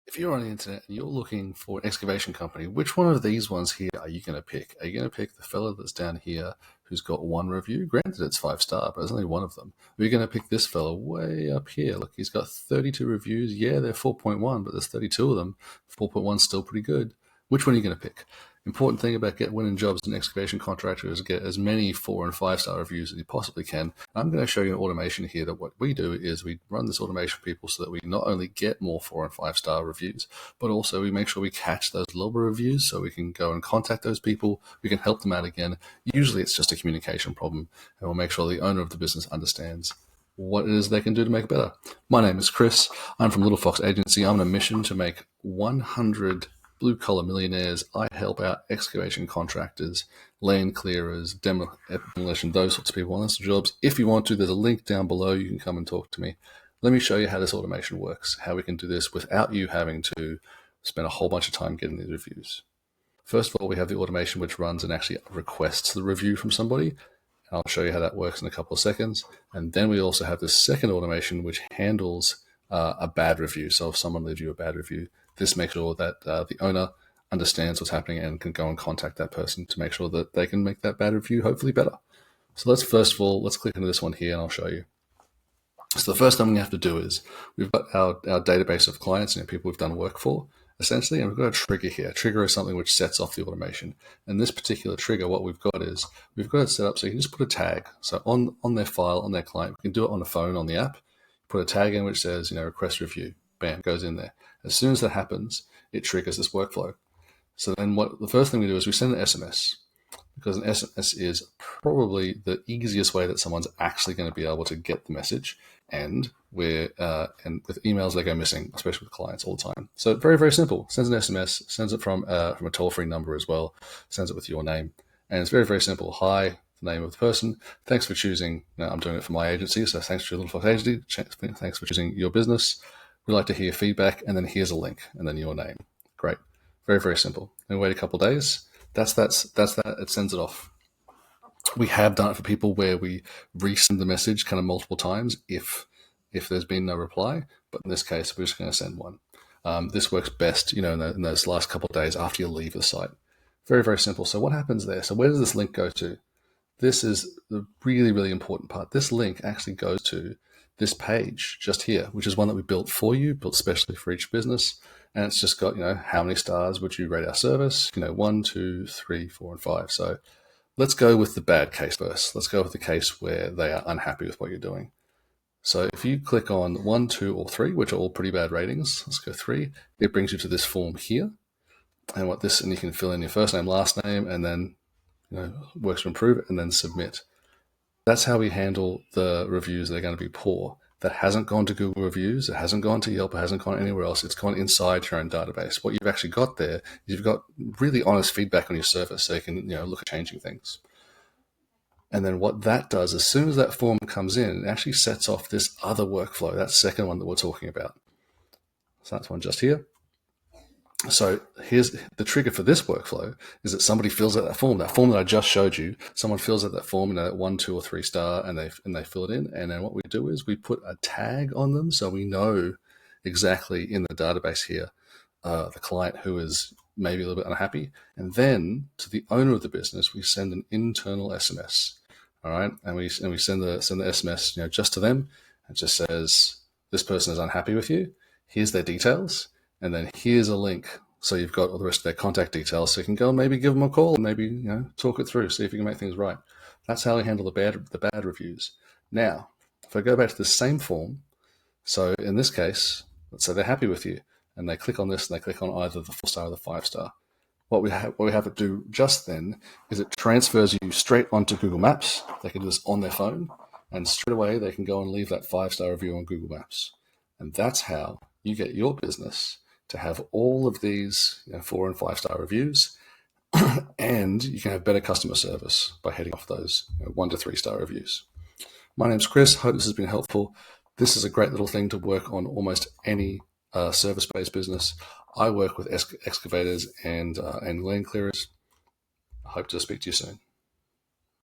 If you're on the internet and you're looking for an excavation company, which one of these ones here are you going to pick? Are you going to pick the fellow that's down here who's got one review? Granted, it's 5-star, but there's only one of them. Or are you going to pick this fellow way up here? Look, he's got 32 reviews. Yeah, they're 4.1, but there's 32 of them. 4.1 is still pretty good. Which one are you going to pick? Important thing about winning jobs as an excavation contractor is get as many 4- and 5-star reviews as you possibly can. I'm going to show you an automation here that what we do is we run this automation for people so that we not only get more 4- and 5-star reviews, but also we make sure we catch those lower reviews so we can go and contact those people. We can help them out again. Usually it's just a communication problem, and we'll make sure the owner of the business understands what it is they can do to make it better. My name is Chris. I'm from Little Fox Agency. I'm on a mission to make 100 blue-collar millionaires. I help out excavation contractors, land clearers, demolition, those sorts of people on those jobs. If you want to, there's a link down below. You can come and talk to me. Let me show you how this automation works, how we can do this without you having to spend a whole bunch of time getting these reviews. First of all, we have the automation which runs and actually requests the review from somebody. I'll show you how that works in a couple of seconds. And then we also have this second automation which handles a bad review. So if someone leaves you a bad review, this makes sure that the owner understands what's happening and can go and contact that person to make sure that they can make that bad review hopefully better. So let's click into this one here and I'll show you. So the first thing we have to do is we've got our database of clients, people we've done work for, essentially, and we've got a trigger here. A trigger is something which sets off the automation. And this particular trigger, what we've got is we've got it set up so you can just put a tag. So on their file, on their client, we can do it on the phone, on the app, put a tag in which says, request review. Bam, goes in there. As soon as that happens, it triggers this workflow. So then the first thing we do is we send an SMS, because an SMS is probably the easiest way that someone's actually going to be able to get the message. And with emails, they go missing, especially with clients all the time. So very, very simple. Sends an SMS, sends it from a toll-free number as well, sends it with your name. And it's very, very simple. Hi, the name of the person. Thanks for choosing, I'm doing it for my agency, so thanks for your Little Fox Agency. Thanks for choosing your business. We'd like to hear feedback, and then here's a link, and then your name. Great. Very, very simple. And wait a couple of days. That's that. It sends it off. We have done it for people where we resend the message kind of multiple times if there's been no reply. But in this case, we're just going to send one. This works best, in those last couple of days after you leave the site. Very, very simple. So what happens there? So where does this link go to? This is the really, really important part. This link actually goes to this page just here, which is one that we built for you, built specially for each business. And it's just got, how many stars would you rate our service? 1, 2, 3, 4, and 5. So let's go with the bad case first. Let's go with the case where they are unhappy with what you're doing. So if you click on 1, 2, or 3, which are all pretty bad ratings, let's go 3, it brings you to this form here. And you can fill in your first name, last name, and then works to improve it, and then submit. That's how we handle the reviews that are going to be poor. That hasn't gone to Google Reviews, it hasn't gone to Yelp, it hasn't gone anywhere else. It's gone inside your own database. What you've actually got there is you've got really honest feedback on your service, so you can look at changing things. And then what that does, as soon as that form comes in, it actually sets off this other workflow, that second one that we're talking about. So that's one just here. So here's the trigger for this workflow is that somebody fills out that form that I just showed you. Someone fills out that form, that 1, 2, or 3 star, and they fill it in. And then what we do is we put a tag on them so we know exactly in the database here the client who is maybe a little bit unhappy. And then to the owner of the business, we send an internal SMS. All right, and we send the SMS just to them. It just says this person is unhappy with you. Here's their details. And then here's a link. So you've got all the rest of their contact details. So you can go and maybe give them a call and maybe, talk it through, see if you can make things right. That's how we handle the bad reviews. Now, if I go back to the same form, so in this case, let's say they're happy with you and they click on this and they click on either the 4-star or the 5-star. What we have it do just then is it transfers you straight onto Google Maps. They can do this on their phone and straight away they can go and leave that 5-star review on Google Maps. And that's how you get your business to have all of these 4- and 5-star reviews, and you can have better customer service by heading off those 1 to 3-star reviews. My name's Chris. Hope this has been helpful. This is a great little thing to work on almost any service-based business. I work with excavators and land clearers. I hope to speak to you soon.